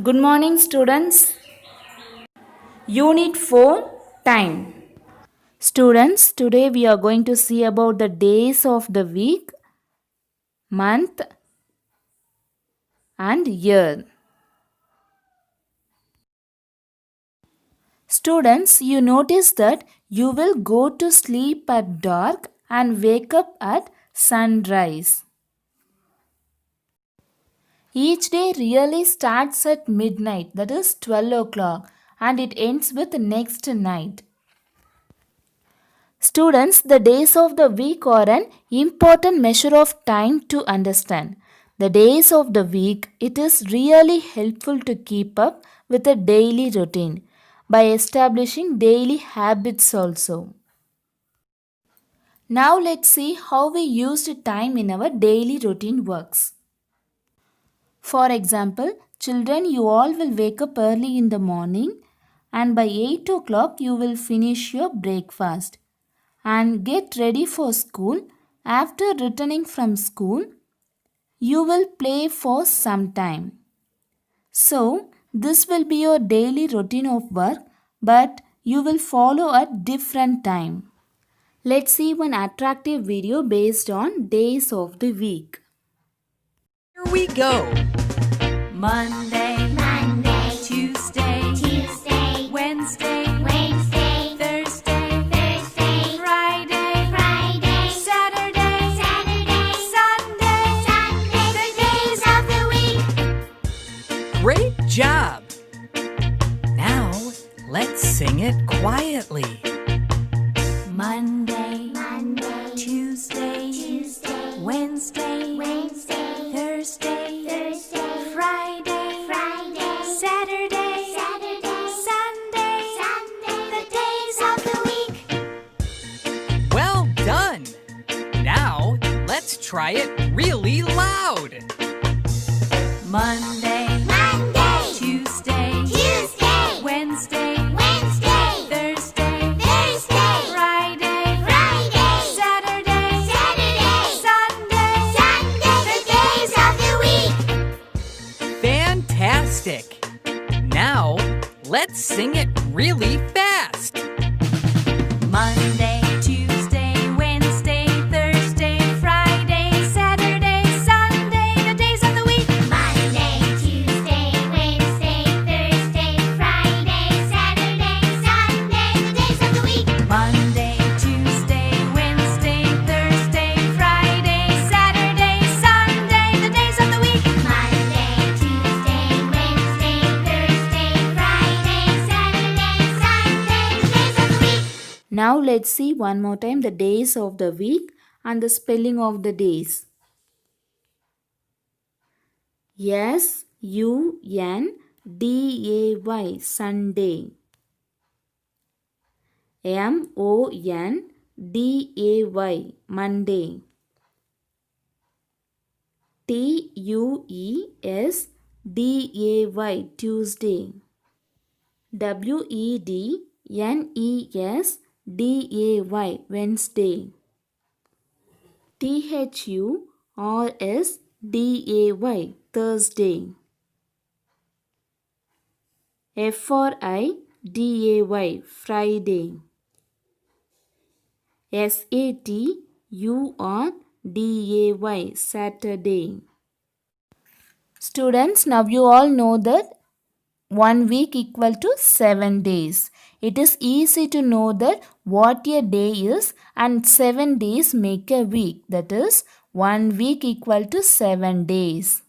Good morning, students. Unit 4 Time. Students, today we are going to see about the days of the week, month, and year. Students, you notice that you will go to sleep at dark and wake up at sunrise. Each day really starts at midnight, that is 12 o'clock, and it ends with next night. Students, the days of the week are an important measure of time to understand. The days of the week, it is really helpful to keep up with a daily routine by establishing daily habits also. Now let's see how we used time in our daily routine works. For example, children, you all will wake up early in the morning and by 8 o'clock you will finish your breakfast and get ready for school. After returning from school, you will play for some time. So, this will be your daily routine of work, but you will follow at different time. Let's see one attractive video based on days of the week. Here we go. Monday, Tuesday, Wednesday, Thursday, Friday, Saturday, Sunday. The days of the week. Great job. Now, let's sing it quietly. Monday, Tuesday, Wednesday, Thursday, Friday, Saturday, Sunday. The days of the week. Well done. Now, let's try it really loud. Monday, Tuesday, Wednesday, Thursday, Friday, Saturday, Sunday. The days of the week. Fantastic. Now, let's sing it really fast. Monday, Tuesday, Wednesday, Thursday, Friday, Saturday, Sunday. The days of the week. Monday, Tuesday, Wednesday, Thursday, Friday, Saturday, Sunday, the days of the week. Monday, Tuesday, Wednesday, Thursday, Friday, Saturday, Sunday. The days of the week. Monday, Tuesday, Wednesday, Thursday, Friday, Saturday, Sunday, the days of the week. Now let's see one more time the days of the week and the spelling of the days. Sunday, Sunday. Monday, Monday. Tuesday, Wednesday, Wednesday. Thursday. Friday. Saturday. Students, now you all know that 1 week equal to 7 days. It is easy to know that what a day is and 7 days make a week. That is 1 week equal to 7 days.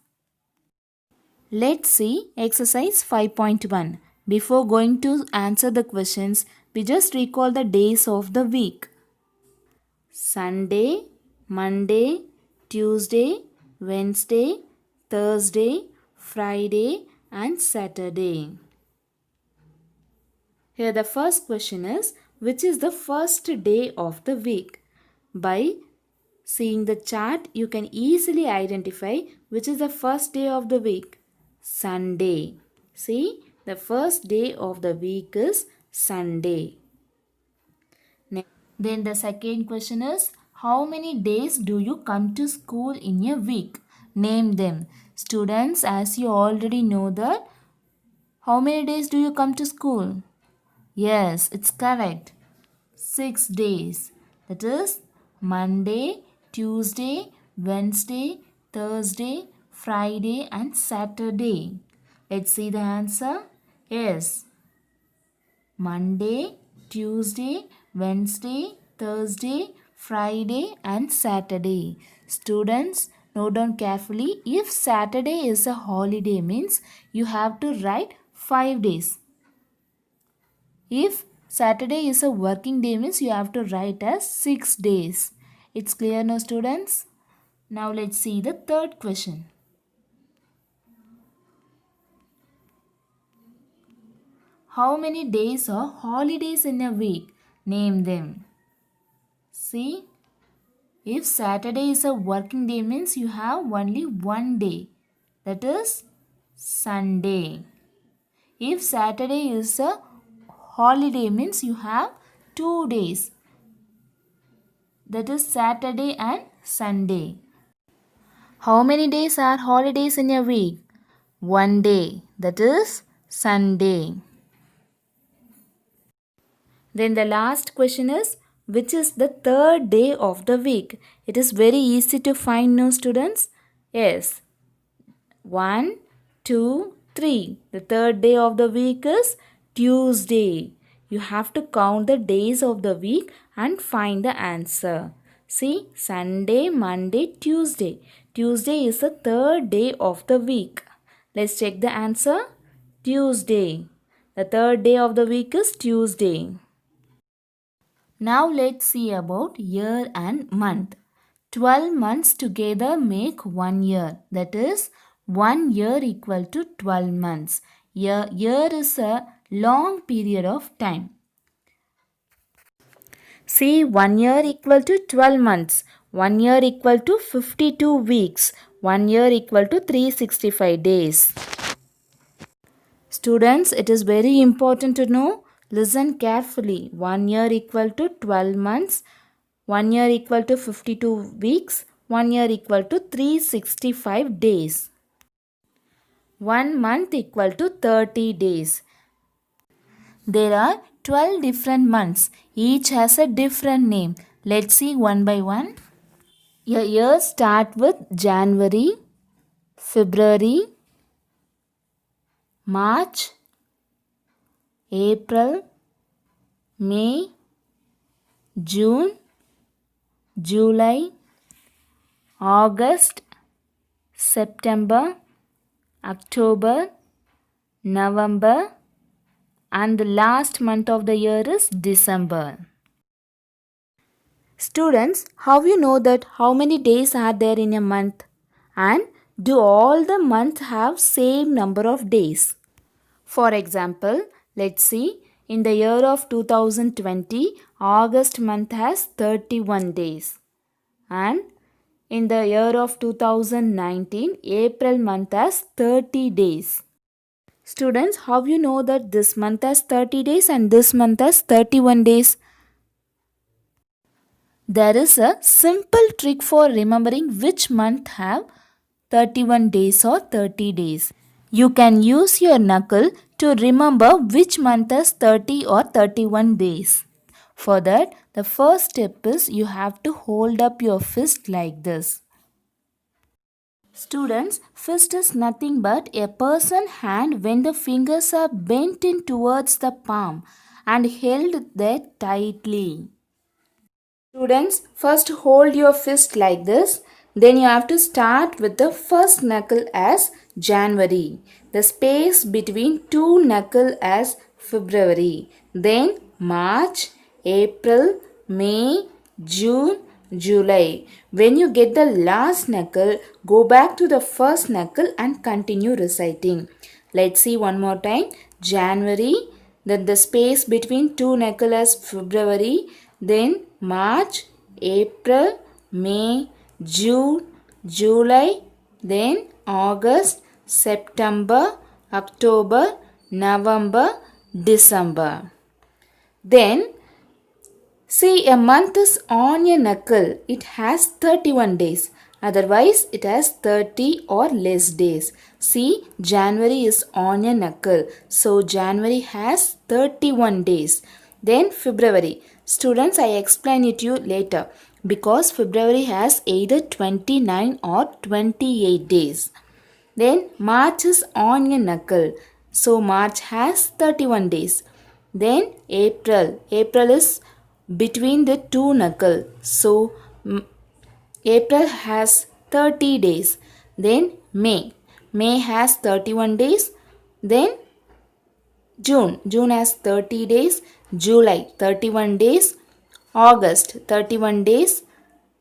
Let's see exercise 5.1. Before going to answer the questions, we just recall the days of the week. Sunday, Monday, Tuesday, Wednesday, Thursday, Friday and Saturday. Here the first question is, which is the first day of the week? By seeing the chart, you can easily identify which is the first day of the week. Sunday. See, the first day of the week is Sunday. Then the second question is, how many days do you come to school in a week? Name them. Students, as you already know that How many days do you come to school? Yes, it's correct. 6 days. That is Monday, Tuesday, Wednesday, Thursday, Friday, and Saturday. Let's see the answer. Yes. Monday, Tuesday, Wednesday, Thursday, Friday, and Saturday. Students, note down carefully. If Saturday is a holiday, means you have to write 5 days. If Saturday is a working day, means you have to write as 6 days. It's clear now, students? Now let's see the third question. How many days are holidays in a week? Name them. See, if Saturday is a working day, means you have only one day. That is Sunday. If Saturday is a holiday, means you have 2 days. That is Saturday and Sunday. How many days are holidays in a week? One day. That is Sunday. Then the last question is, which is the third day of the week? It is very easy to find, no, students? Yes. 1, 2, 3. The third day of the week is Tuesday. You have to count the days of the week and find the answer. See, Sunday, Monday, Tuesday. Tuesday is the third day of the week. Let's check the answer. Tuesday. The third day of the week is Tuesday. Now let's see about year and month. 12 months together make 1 year. That is 1 year equal to 12 months. Year is a long period of time. See, 1 year equal to 12 months. 1 year equal to 52 weeks. 1 year equal to 365 days. Students, it is very important to know. Listen carefully. 1 year equal to 12 months. 1 year equal to 52 weeks. 1 year equal to 365 days. 1 month equal to 30 days. There are 12 different months. Each has a different name. Let's see one by one. Your years start with January, February, March, April, May, June, July, August, September, October, November, and the last month of the year is December. Students, how you know that how many days are there in a month? And do all the months have same number of days? For example, let's see, in the year of 2020, August month has 31 days. And in the year of 2019, April month has 30 days. Students, how you know that this month has 30 days and this month has 31 days? There is a simple trick for remembering which month have 31 days or 30 days. You can use your knuckle to remember which month has 30 or 31 days. For that, the first step is you have to hold up your fist like this. Students, fist is nothing but a person's hand when the fingers are bent in towards the palm and held there tightly. Students, first hold your fist like this. Then you have to start with the first knuckle as January. The space between two knuckles as February. Then March, April, May, June, July. When you get the last knuckle, go back to the first knuckle and continue reciting. Let's see one more time. January, then the space between two knuckles as February. Then March, April, May, June, July, then August, September, October, November, December. Then see, a month is on a knuckle. It has 31 days. Otherwise, it has 30 or less days. See, January is on a knuckle. So, January has 31 days. Then, February. Students, I explain it to you later. Because February has either 29 or 28 days. Then, March is on a knuckle. So, March has 31 days. Then, April. April is between the two knuckle. So, April has 30 days. Then May. May has 31 days. Then June. June has 30 days. July 31 days. August 31 days.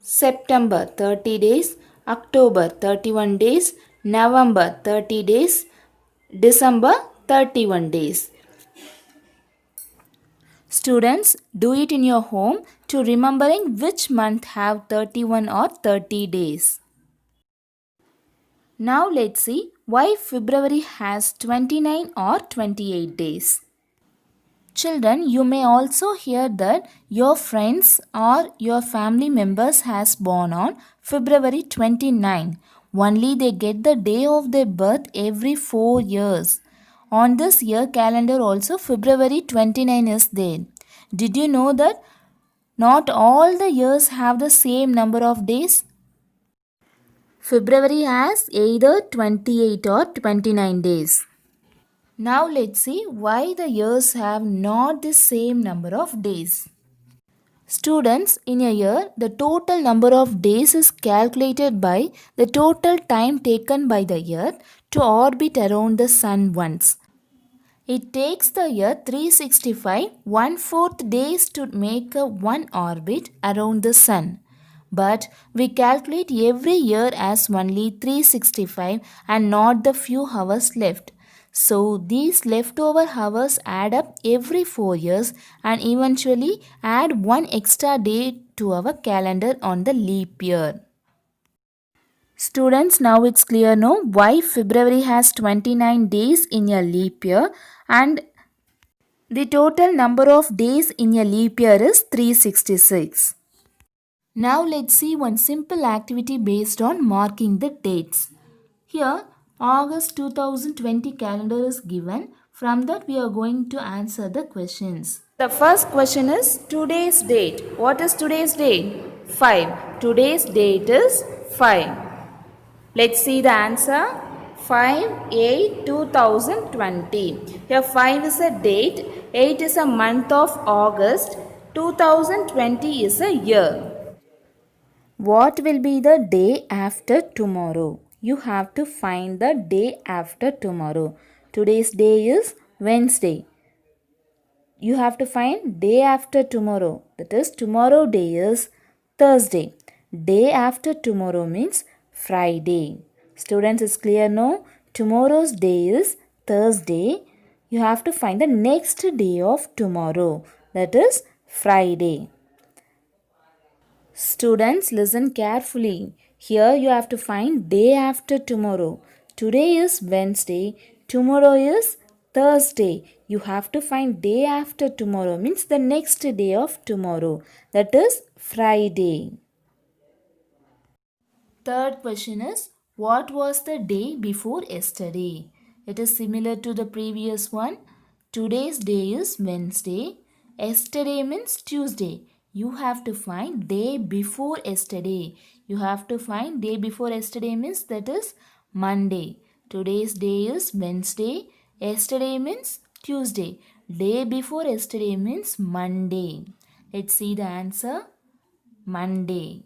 September 30 days. October 31 days. November 30 days. December 31 days. Students, do it in your home to remembering which month have 31 or 30 days. Now let's see why February has 29 or 28 days. Children, you may also hear that your friends or your family members has born on February 29. Only they get the day of their birth every 4 years. On this year calendar also February 29 is there. Did you know that not all the years have the same number of days? February has either 28 or 29 days. Now let's see why the years have not the same number of days. Students, in a year, the total number of days is calculated by the total time taken by the Earth to orbit around the Sun once. It takes the year 365 1/4 days to make a one orbit around the Sun. But we calculate every year as only 365 and not the few hours left. So these leftover hours add up every 4 years and eventually add one extra day to our calendar on the leap year. Students, now it's clear now why February has 29 days in a leap year and the total number of days in a leap year is 366. Now let's see one simple activity based on marking the dates. Here, August 2020 calendar is given. From that, we are going to answer the questions. The first question is today's date. What is today's date? 5. Today's date is 5. Let's see the answer. 5/8/2020. Here 5 is a date, 8 is a month of August, 2020 is a year. What will be the day after tomorrow? You have to find the day after tomorrow. Today's day is Wednesday. You have to find day after tomorrow. That is, tomorrow day is Thursday. Day after tomorrow means Friday. Students, is clear now? Tomorrow's day is Thursday. You have to find the next day of tomorrow. That is Friday. Students, listen carefully. Here you have to find day after tomorrow. Today is Wednesday. Tomorrow is Thursday. You have to find day after tomorrow means the next day of tomorrow. That is Friday. Third question is, what was the day before yesterday? It is similar to the previous one. Today's day is Wednesday. Yesterday means Tuesday. You have to find day before yesterday. You have to find day before yesterday means that is Monday. Today's day is Wednesday. Yesterday means Tuesday. Day before yesterday means Monday. Let's see the answer. Monday.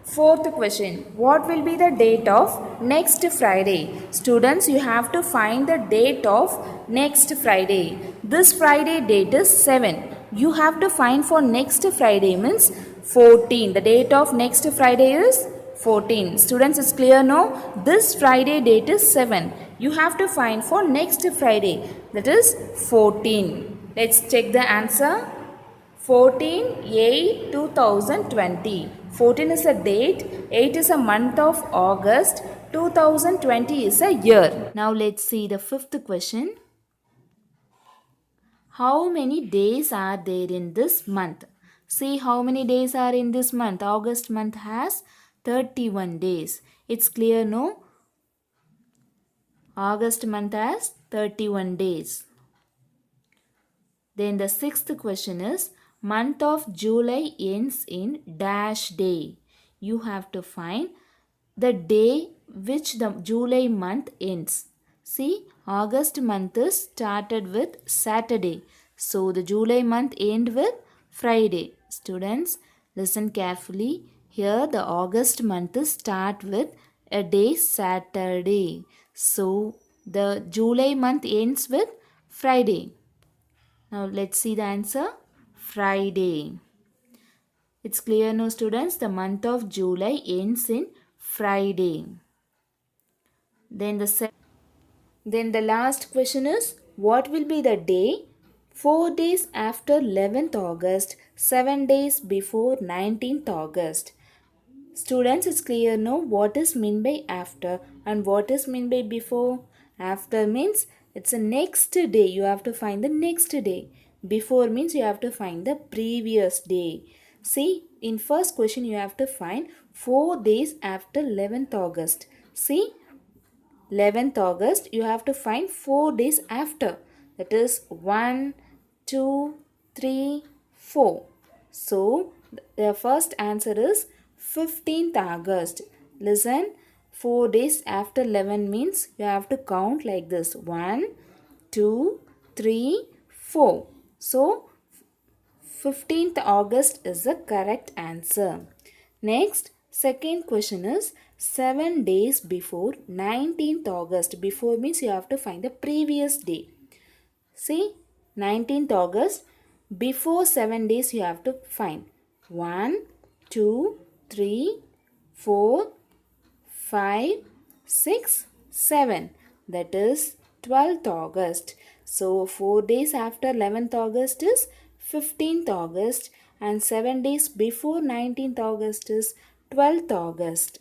Fourth question. What will be the date of next Friday? Students, you have to find the date of next Friday. This Friday date is 7. You have to find for next Friday means 14. The date of next Friday is 14. Students, it's clear now? This Friday date is 7. You have to find for next Friday. That is 14. Let's check the answer. 14/8/2020. 14 is a date, 8 is a month of August, 2020 is a year. Now let's see the fifth question. How many days are there in this month? See how many days are in this month. August month has 31 days. It's clear, no? August month has 31 days. Then the sixth question is, month of July ends in dash day. You have to find the day which the July month ends. See, August month is started with Saturday. So the July month end with Friday. Students, listen carefully. Here the August month start with a day Saturday. So the July month ends with Friday. Now let's see the answer. Friday. It's clear now, students. The month of July ends in Friday. Then the last question is, what will be the day 4 days after 11th August, 7 days before 19th August? Students, it's clear now what is meant by after and what is meant by before. After means it's the next day. You have to find the next day. Before means you have to find the previous day. See, in first question you have to find 4 days after 11th August. See, 11th August, you have to find 4 days after. That is 1, 2, 3, 4. So, the first answer is 15th August. Listen, 4 days after 11 means you have to count like this. 1, 2, 3, 4. So, 15th August is the correct answer. Next, second question is 7 days before 19th August. Before means you have to find the previous day. See, 19th August, before 7 days you have to find 1, 2, 3, 4, 5, 6, 7. That is 12th August. So 4 days after 11th August is 15th August and 7 days before 19th August is 12th August.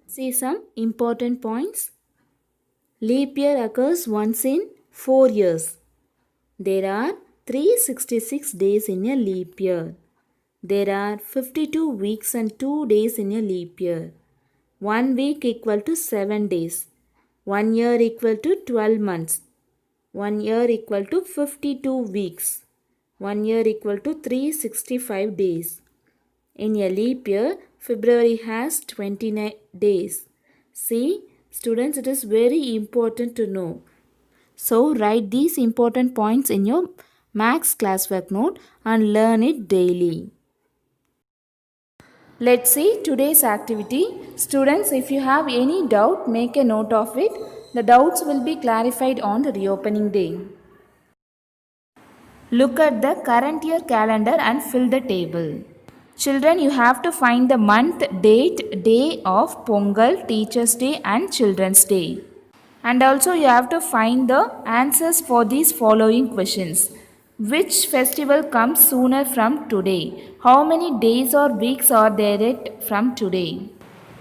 See some important points. Leap year occurs once in 4 years. There are 366 days in a leap year. There are 52 weeks and 2 days in a leap year. 1 week equal to 7 days. 1 year equal to 12 months. 1 year equal to 52 weeks. 1 year equal to 365 days. In a leap year, February has 29 days. See, students, it is very important to know. So, write these important points in your Max classwork note and learn it daily. Let's see today's activity. Students, if you have any doubt, make a note of it. The doubts will be clarified on the reopening day. Look at the current year calendar and fill the table. Children, you have to find the month, date, day of Pongal, Teachers' Day and Children's Day. And also you have to find the answers for these following questions. Which festival comes sooner from today? How many days or weeks are there from today?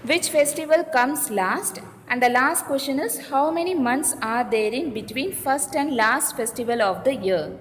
Which festival comes last? And the last question is, how many months are there in between first and last festival of the year?